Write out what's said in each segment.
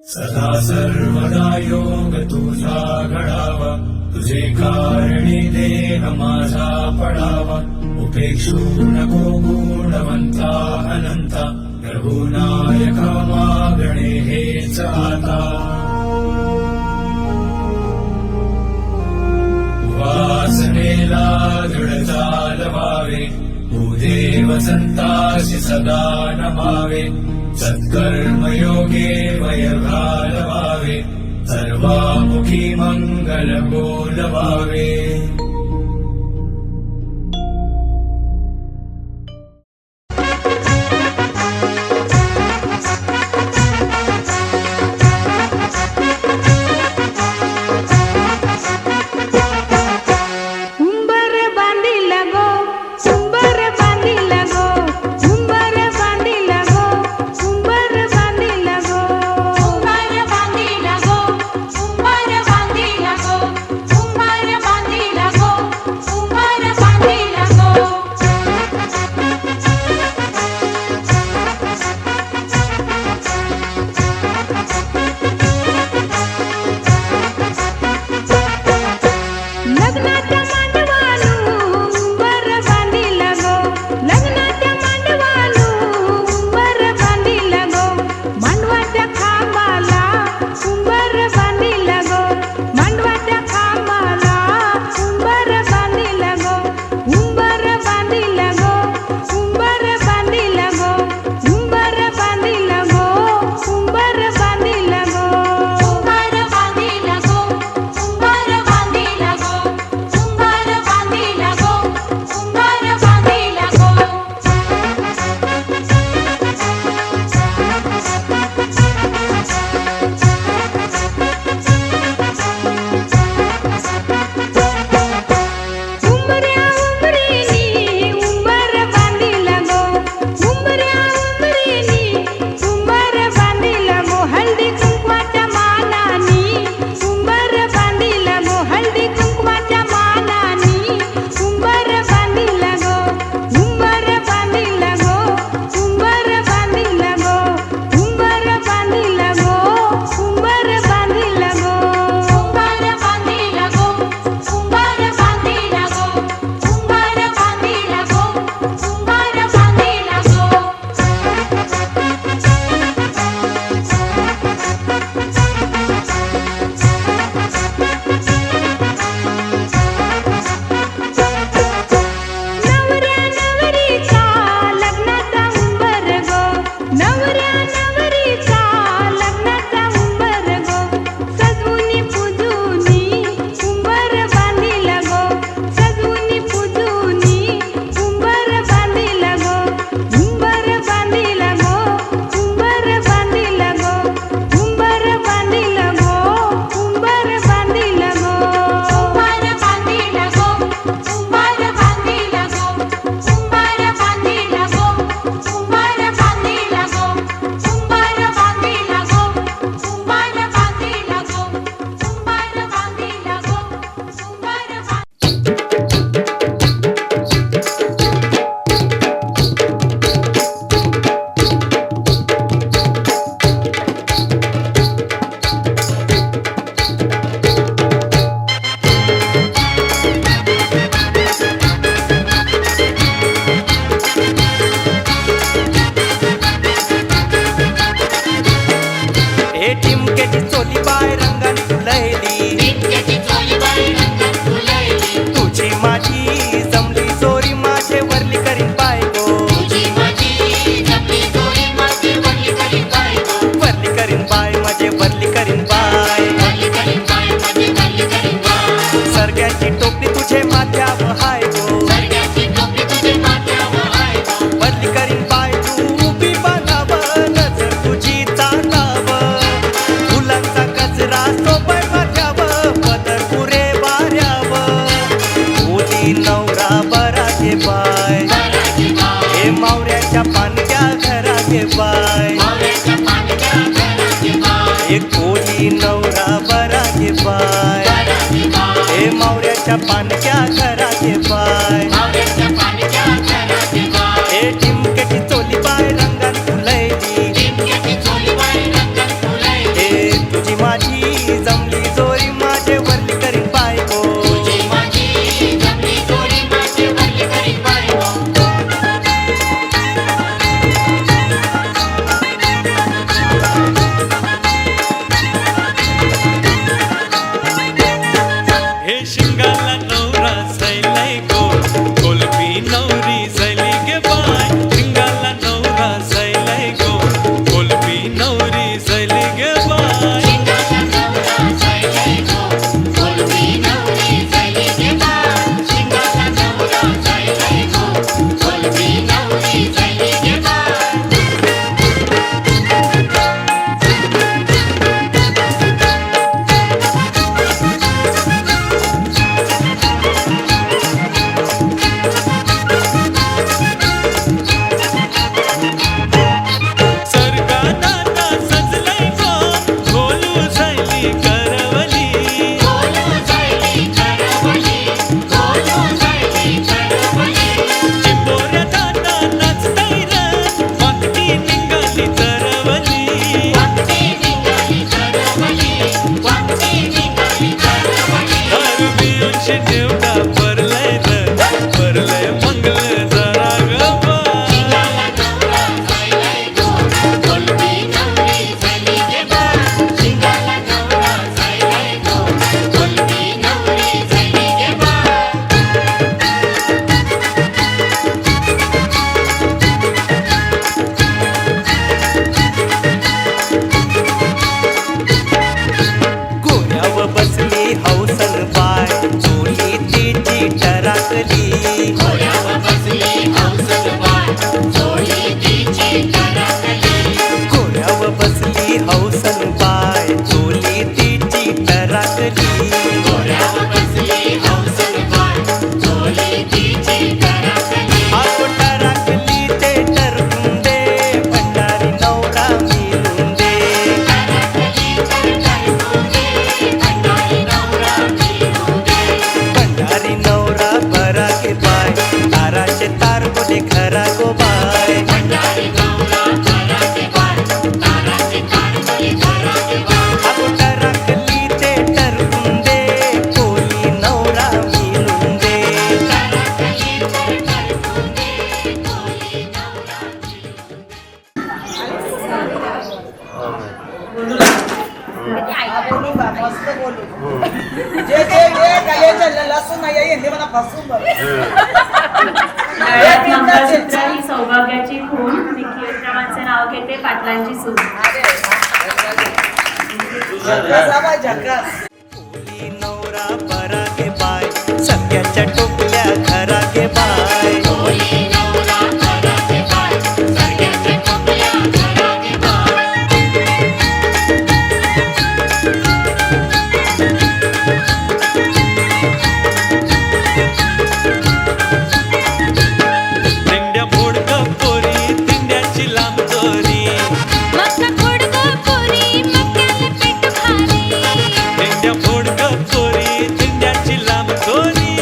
सदा सर्वदा योग तुझा घडावा, तुझे कारणी देह माझा पडावा. उपेक्षू नको गुणवंता अनंता, रघुनायका मागणे हेच आता. वासनेला दृढ चालवावे, भूदेव संतासी सदा नमावे. सत्कर्मयोगे वय घालवावे, सर्वामुखी मंगल बोलवावे. एक कोळी नवरा बरा घे पाय, हे मावऱ्याच्या पानक्या घराचे पाय, हे टिमक्याची चोली बाय रंगात फुलैली, हे पाय अगोदर राखली ते टरकून दे कोली नवरा मिळून दे बोलू बा मस्त बोलू जे काय चाललं लसूण नाही हिंदी मला फसून बघ मंगळसूत्र ही सौभाग्याची खूण मी कीर्तनाचे नाव घेते पाटलांची सून झकास कोली नवरा बरा गे बाय सगळ्याच्या टोपल्या घरा गे बाय दिंड्या फोडकं पोरी दिंड्याची लांब दोरी दिंड्या फोडकं पोरी दिंड्याची लांब दोरी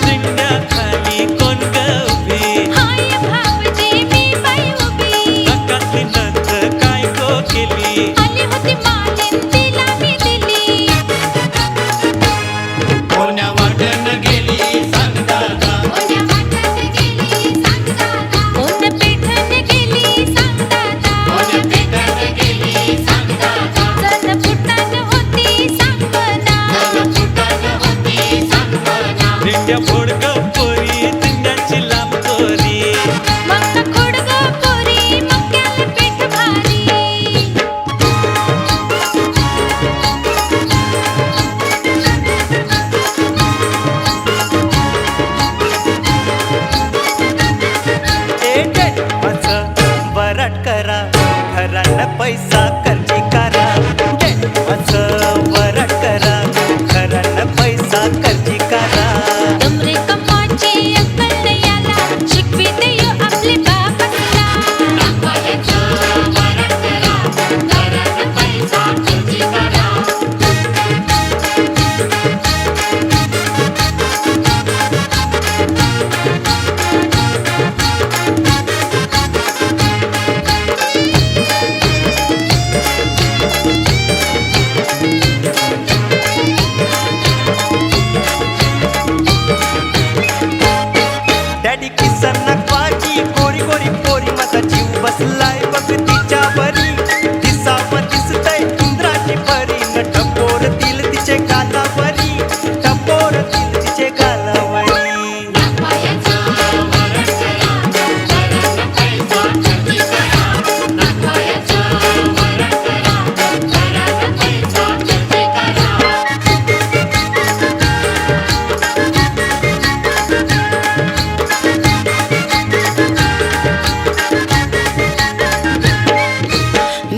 दिंड्या खाली कोण गवली नकातली नथ काय गो केली कोण्या वाटण गेली सांगता दिंड्या फोडकं पोरी दिंड्याची लांब दोरी बरट करा घरानं पैसा खर्ची करा बरट करा घरानं पैसा खर्ची करा डॅडी किसन नकवाची गोरी गोरी पोरी माझा जीव बसलाय बघ तिच्या बरी दिसाव दिसतय इंद्राची परी न टपोर दिल तिचे गालावरी टपोर दिल तिचे गालावरी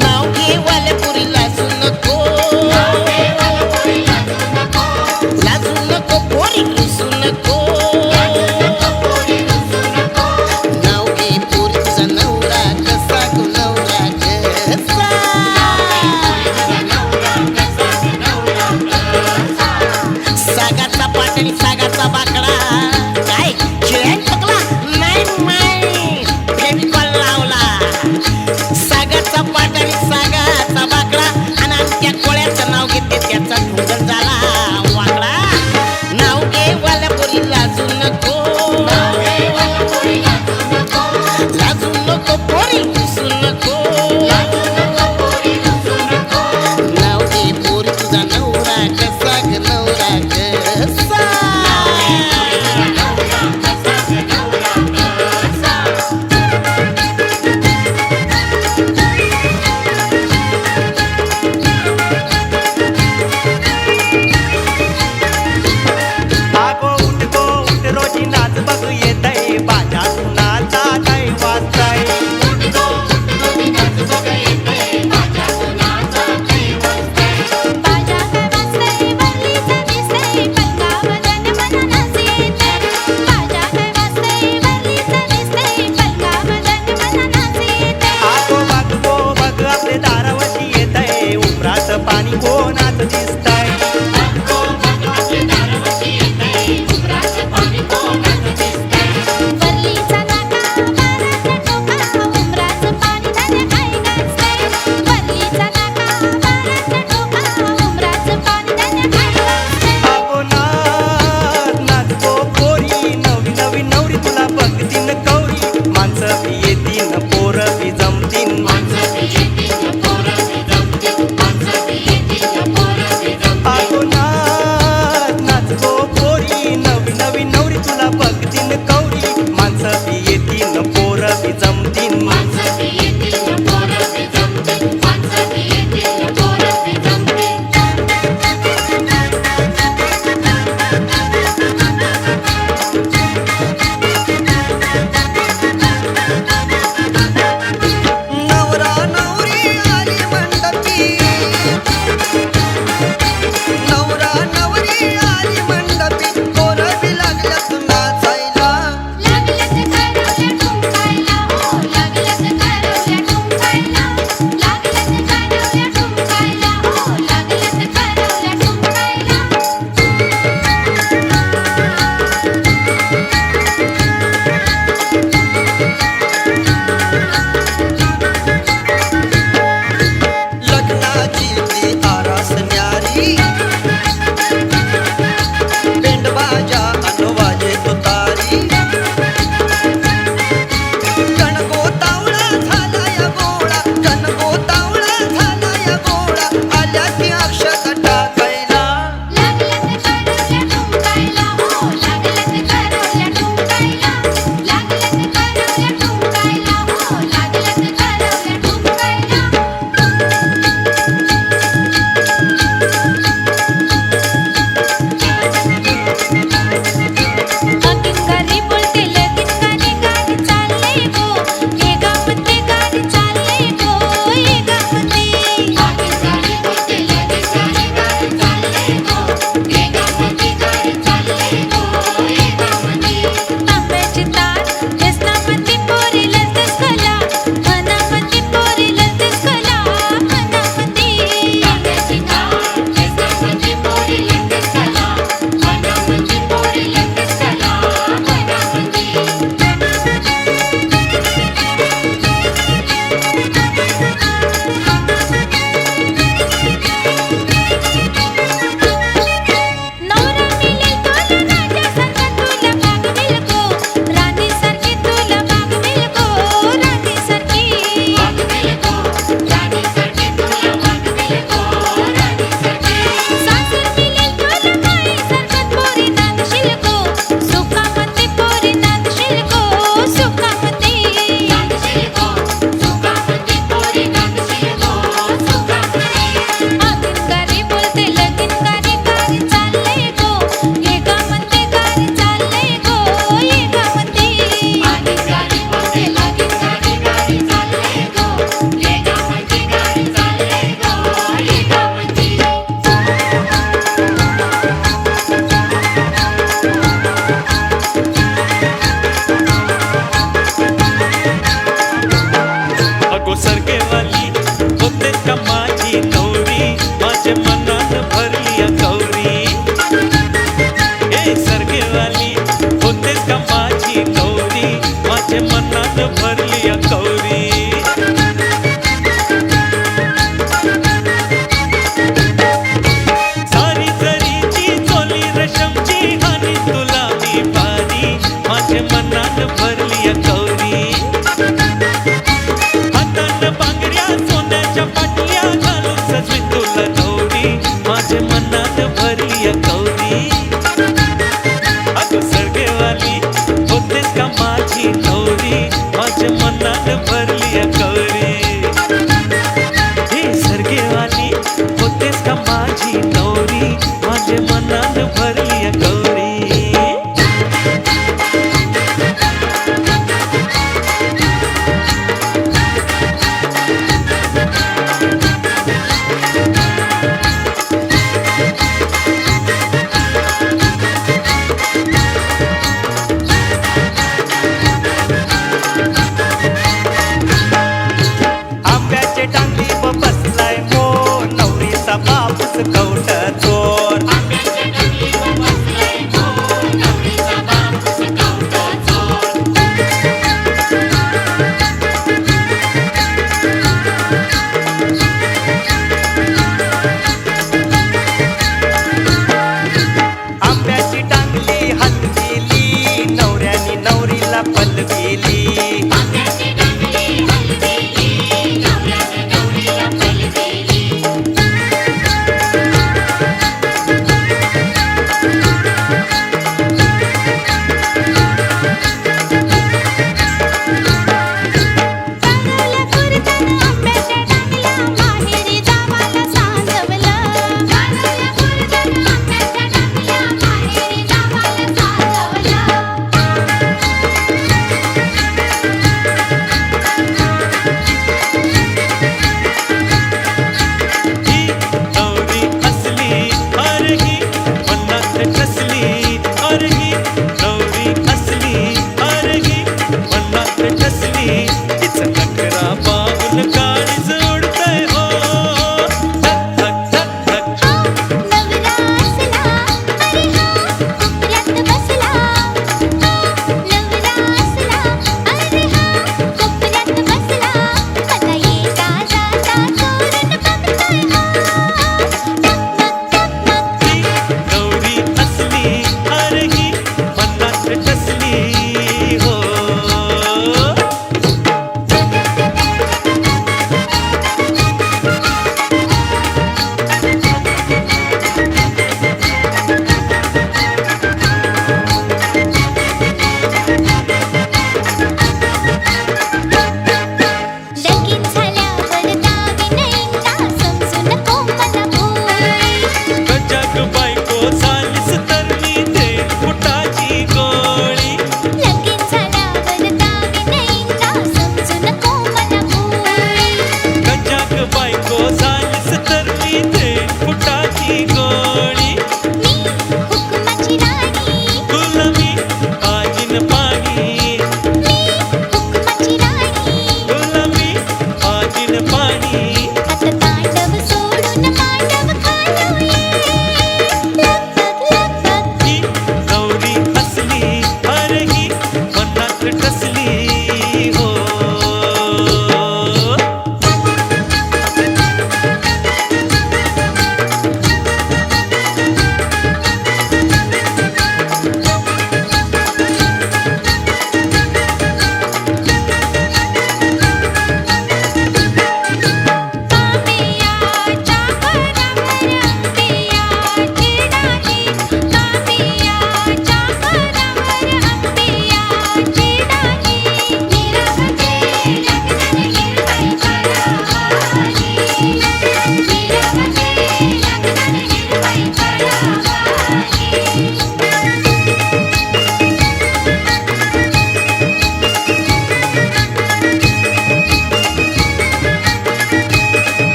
नाव घेवाल्या पुरी लाजू नको पोरी रुसू नको नाव घे पोरी तुझा नवरा कसा गो नवरा कसा सागाचा पाट आणि सागाचा बाकडा काय खेळायला थकला नाही माय फेविकॉल लावला सागाचा पाट आणि सागाचा बाकडा आणि त्या कोळ्याचं नाव घेते त्याचा ढुंगण झाला वाकडा नाव घे वाल्या पोरी लाजू नको लाजू नको पोरी रुसू नको नाव घे पोरी तुझा नवरा कसा ग नवरा कसा आगो उठ रोजी सरगेवाली होतेस का माझी नवरी माझे मनात भरली या कौरी सारी जरीची चोली रेशमची आणि तुला मी पारी माझे मनात भरली या कौरी हातात बांगड्या सोन्याच्या पाटल्या घालून सजवी तुला नवरी माझे मनात भरली या कौरी अगं सरगेवाली होतेस का माझी नवरी माझे मनात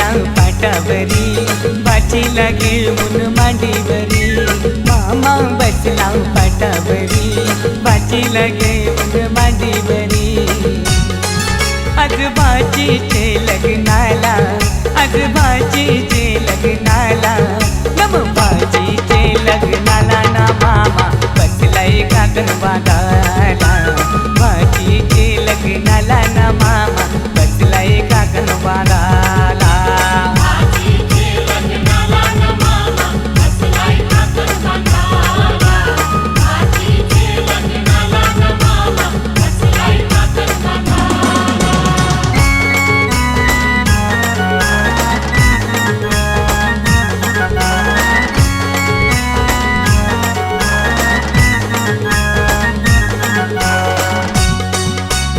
बसला पाटावरी बाचीला घेऊन मांडीवरी मामा बसला पाटावरी बाचीला घेऊन मांडीवरी आज भाजीचे लग्नाला आज भाजीचे लग्नाला नम भाजीचे लग्नाला ना मामा बसलाय काकण बांधाला भाजीचे लग्नाला ना मामा बसलाय काकण बांधाला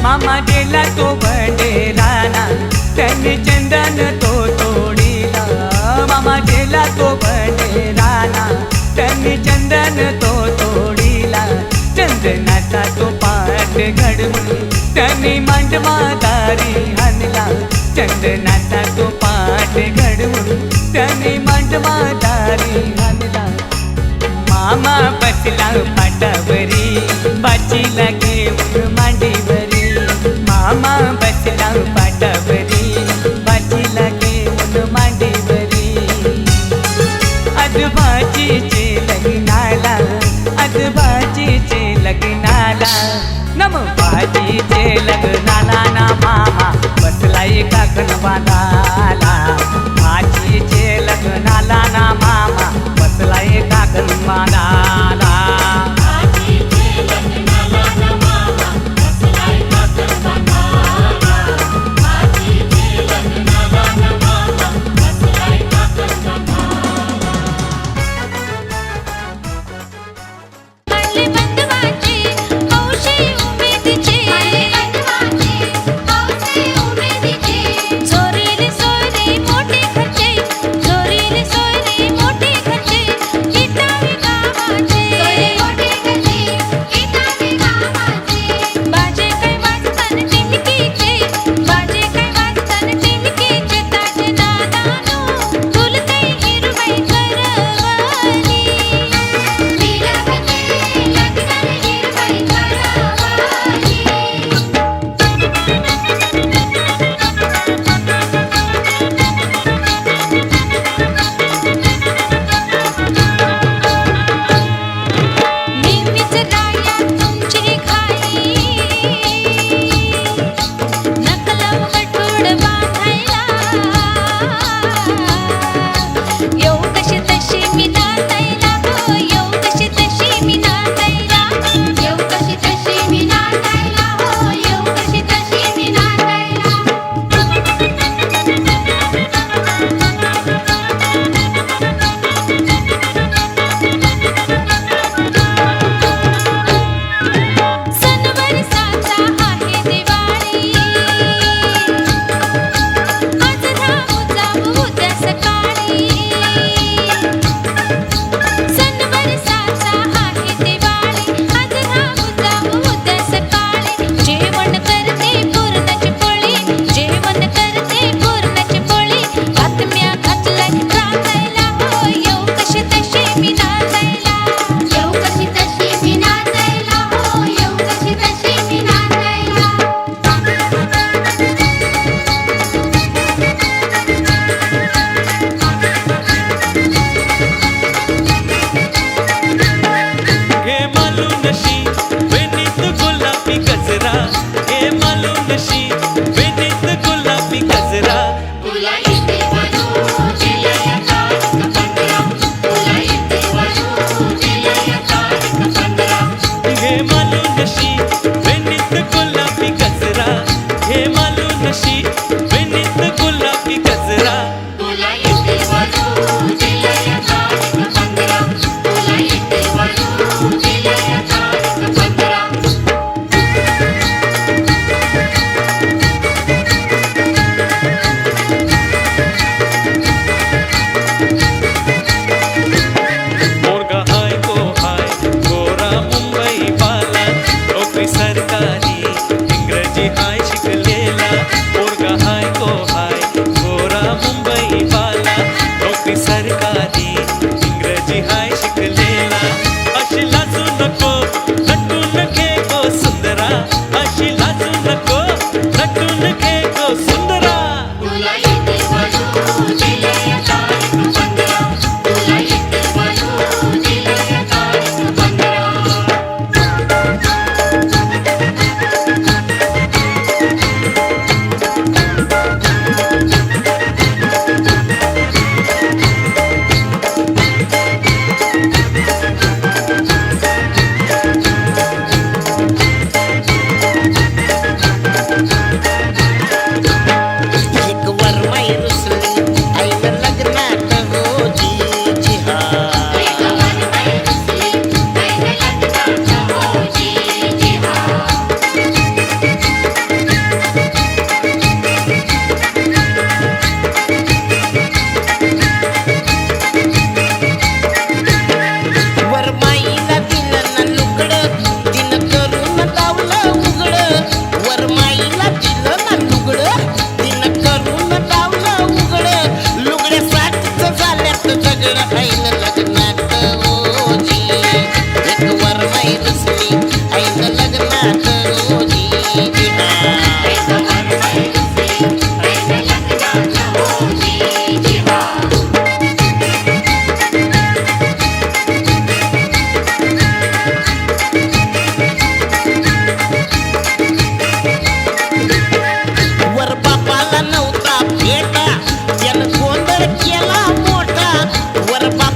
मामा गेला तो भंडेराना त्याने चंदन तो तोडीला मामा गेला तो भंडेराना त्याने चंदन तो तोडीला चंदनाचा तो पाठ घडवून त्याने मांडवा दारी आणला चंदनाचा तो पाठ घडवून त्याने मांडवा दारी आणला मामा बसला पाटावरी बाचीला घेऊन मांडीवरी मामा बसला पाटावरी बाचीला घेऊन मांडीवरी आज भाजीचे लग्नाला आज भाजीचे लग्नाला नम भाजीचे लग्नाला ना मामा बसलाय काकण बांधाला भाजीचे लग्नाला ना मामा बसलाय काकण बांधाला चोरीले सोयरे सगळं ऐन लग्नात ओजी एक वरमाई दुसरी ऐन लग्नात ओजी वर बापाला नव्हता भेटा त्यानं गोंधळ केला मोठा वर बाप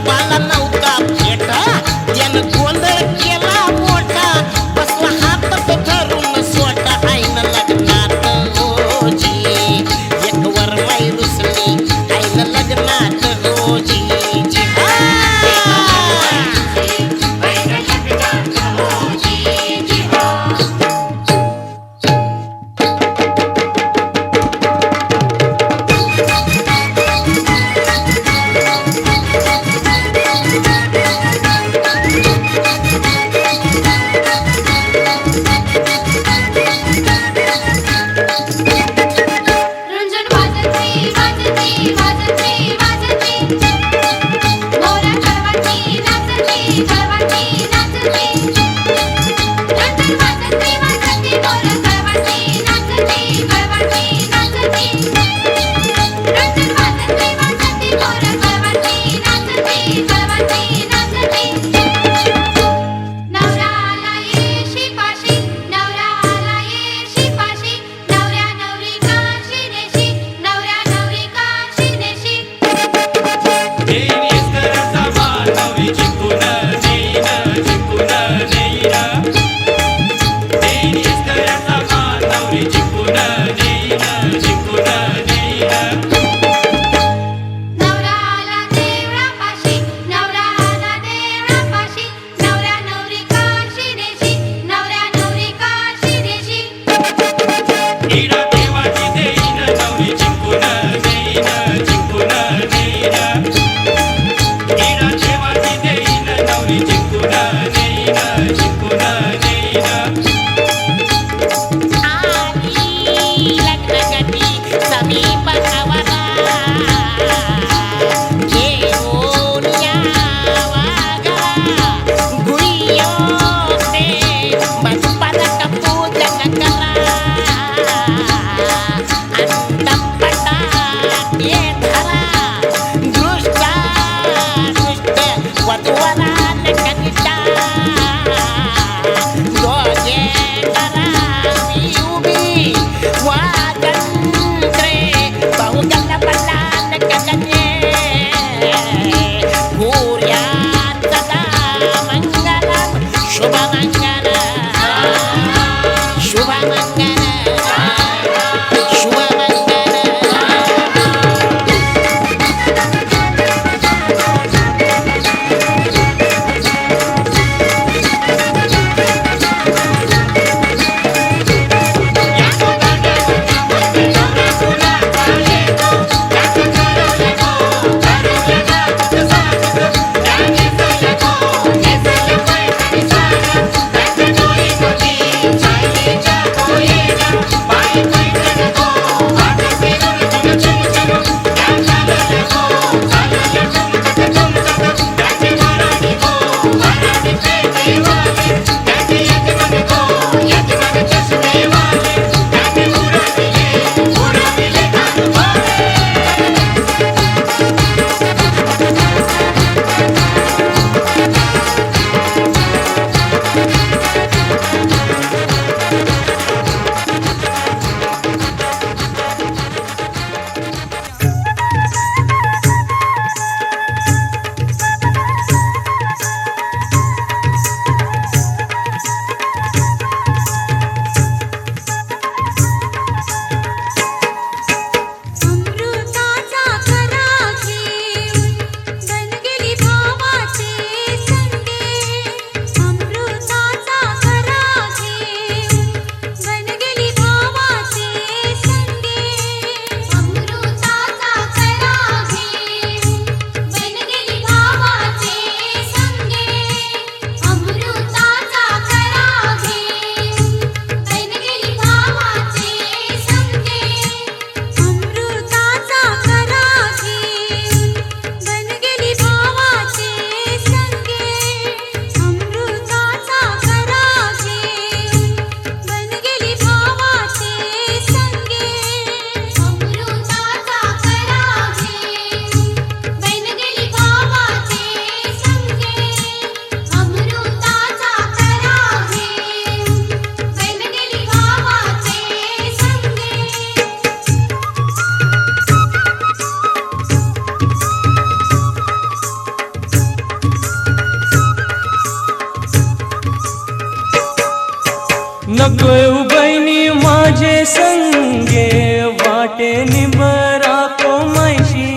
वाटेने बरा को मैशी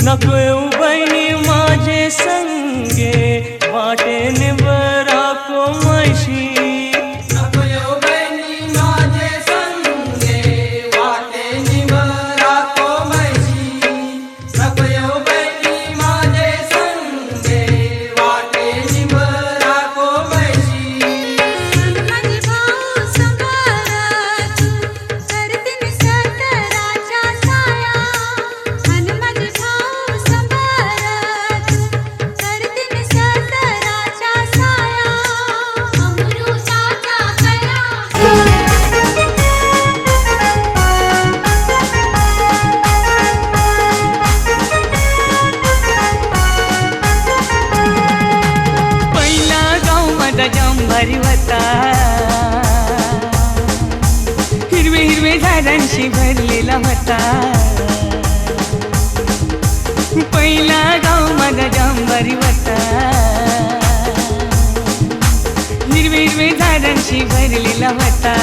नको येऊ बहिणी माझे संगे वाटेने बरा को मैशी जांभारी होता हिरवे हिरवे झाडांशी भरलेला होता पहिला गाव माझा जांभारी होता हिरवे हिरवे झाडांशी भरलेला होता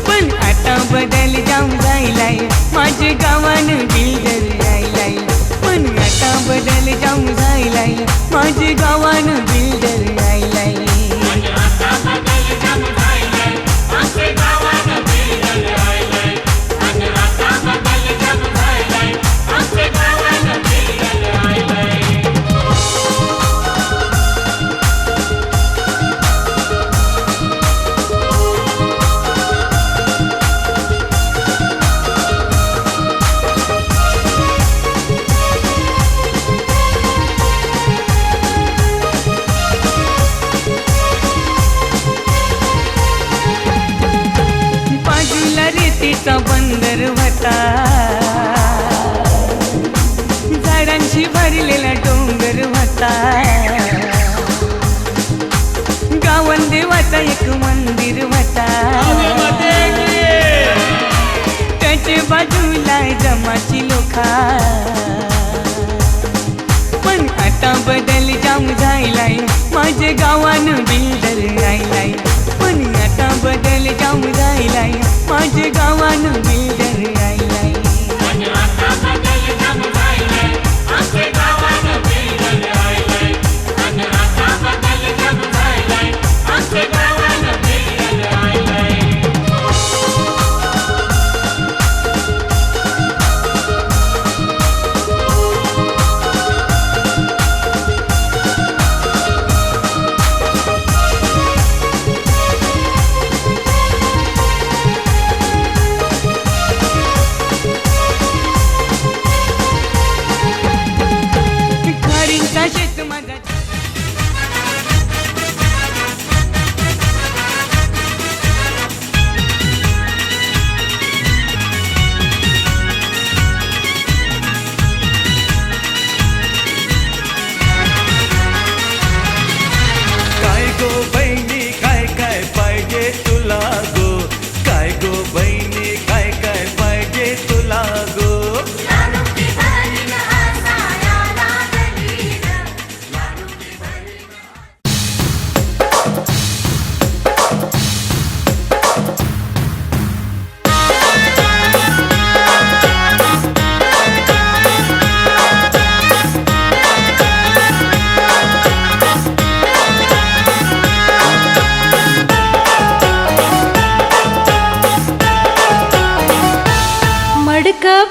पण आता बदल जाऊन जायलाय माझे गावानं बिल्डर राहिलाय पण आता बदल जाऊन जायलाय माझे गावानं बिल्डर राहिलाय रेतीचा बंदर होता झाडांशी भरलेला डोंगर होता गावन देवाचा एक मंदिर होता त्याच्या बाजूला जमाची लोखा पण आता बदल जाऊन जायलाय माझे गावानं बिल्डर राहिलाय पण आता बदल जाऊन जायलाय माझे गावानं बिल्डर राहिलाय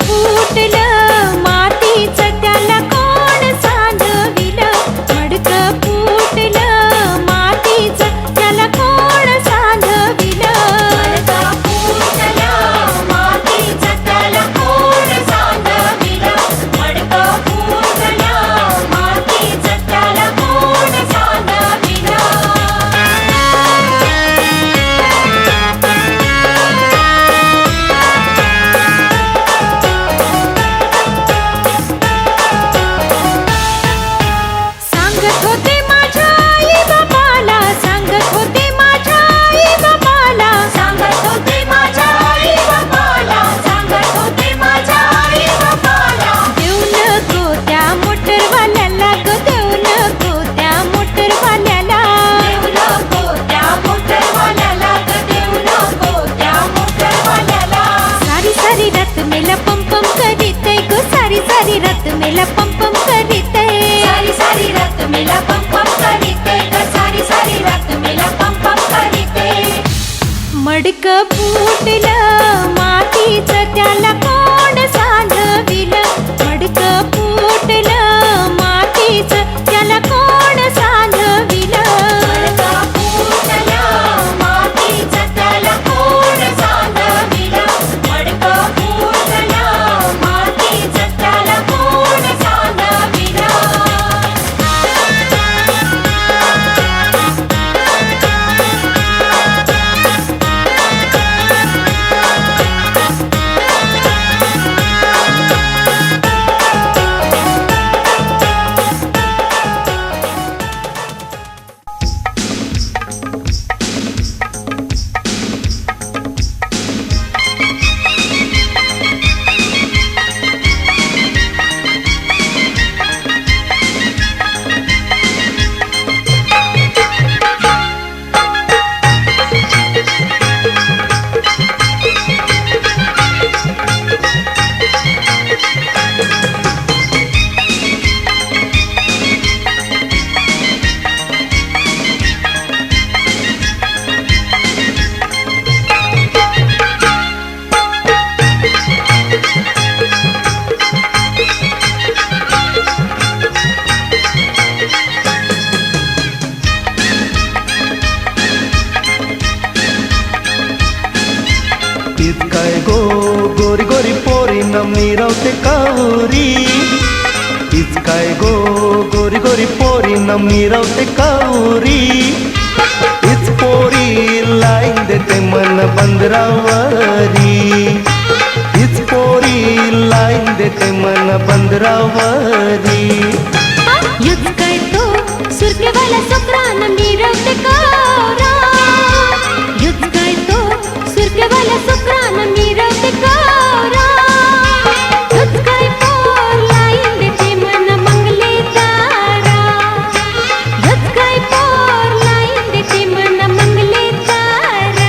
फुटलं मातीचं त्याला कोण सांधविलं मडकं फुटलं मातीचं त्याला कोण सांधविलं मडकं फुटलं मातीचं त्याला कोण सांधविलं मडकं फुटलं मातीचं त्याला कोण सांधविलं मेला पम पम करीते सारी सारी रात मेला पम पम करीते ग सारी सारी रात मेला पम पम करीते मडक फुटलं मातीचं त्याला कोण सांधविलं मडक फुटलं मातीचं त्याला कोण सांधविलं मडका फुटलं मातीचं त्याला कोण सांधविलं मडका फुटलं मातीचं त्याला कोण सांधविलं तीच काय गो गोरी गोरी पोरी नमनी रावते कावरी तीच काय गो गोरी गोरी पोरी नमनी रावते कावरी तीच पोरी लाईन देते मन बंदरावरी तीच पोरी लाईन देते मन बंदरावरी युच काय तो सुरकेवाला सोकरान मिरवते कारा युच काय तो सुरकेवाला सोकरान मिरवते कारा युच काय पोर लाईन देते मन मंगले तारा युच काय पोर लाईन देते मन मंगले तारा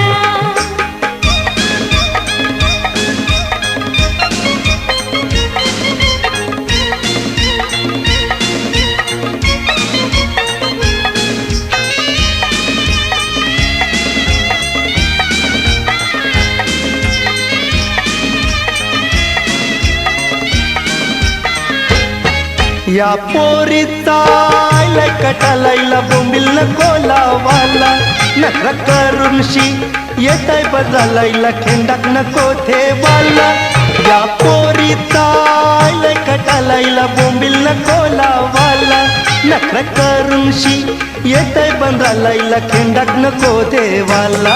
या पोरीचा लय कटालायला बोंबिल नको लावाला नखरा करूनशी येताय बजालायला खेंडाक नको ठेवाला या पोरीचा लय कटालायला बोंबिल नको लावाला नखरा करूनशी येताय बंधालायला खेंडाक नको ठेवाला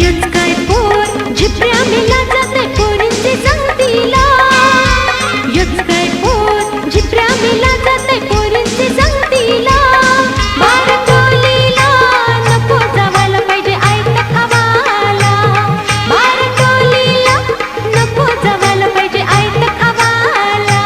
युच काय पोर झिपऱ्या मेला जाते पोरींची संगतीला युच काय पोर झिपऱ्या मेला जाते पोरींची संगतीला बारटोलीला नको जावायला पाहिजे आयत खावाला बारटोलीला नको जावायला पाहिजे आयत खावाला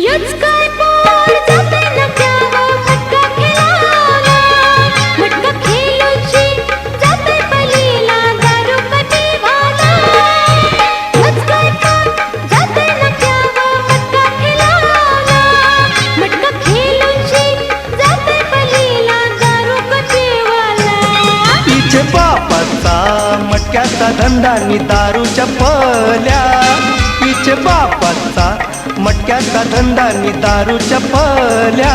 युच काय पोर जाते नक्यावर मटका खेळायला मटका खेळूची जाते पलीला दारू कटीवाला युच काय पोर जाते नक्यावर मटका खेळायला मटका खेळूची जाते पलीला दारू कटीवाला तिचे बापाचा मटक्याचा धंदा नि दारूच्या पल्या तिचे बापाचा मटक्याचा धंदा नि दारूच्या पल्या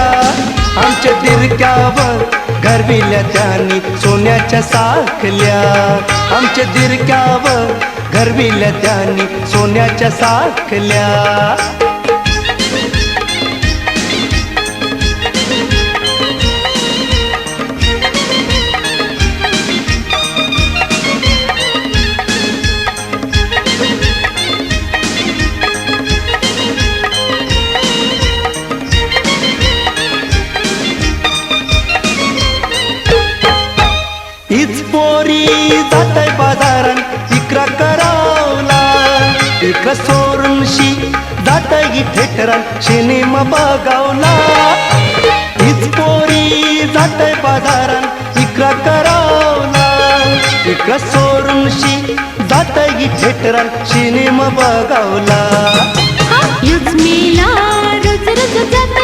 आमच्या दिरक्यावर घरविल्या त्यांनी सोन्याच्या साखल्या आमच्या दिरक्यावर घरविल्या त्यांनी सोन्याच्या साखल्या हीच पोरी जाताय बाजारान इकरा करावला इकरा सोडून शी जाताय गी थिएटरान सिनेमा बघावला हीच पोरी जाताय बाजारान इकरा करावला इकरा सोडून शी जाताय गी थिएटरान सिनेमा बघावला युज मेला रोज रोज जाता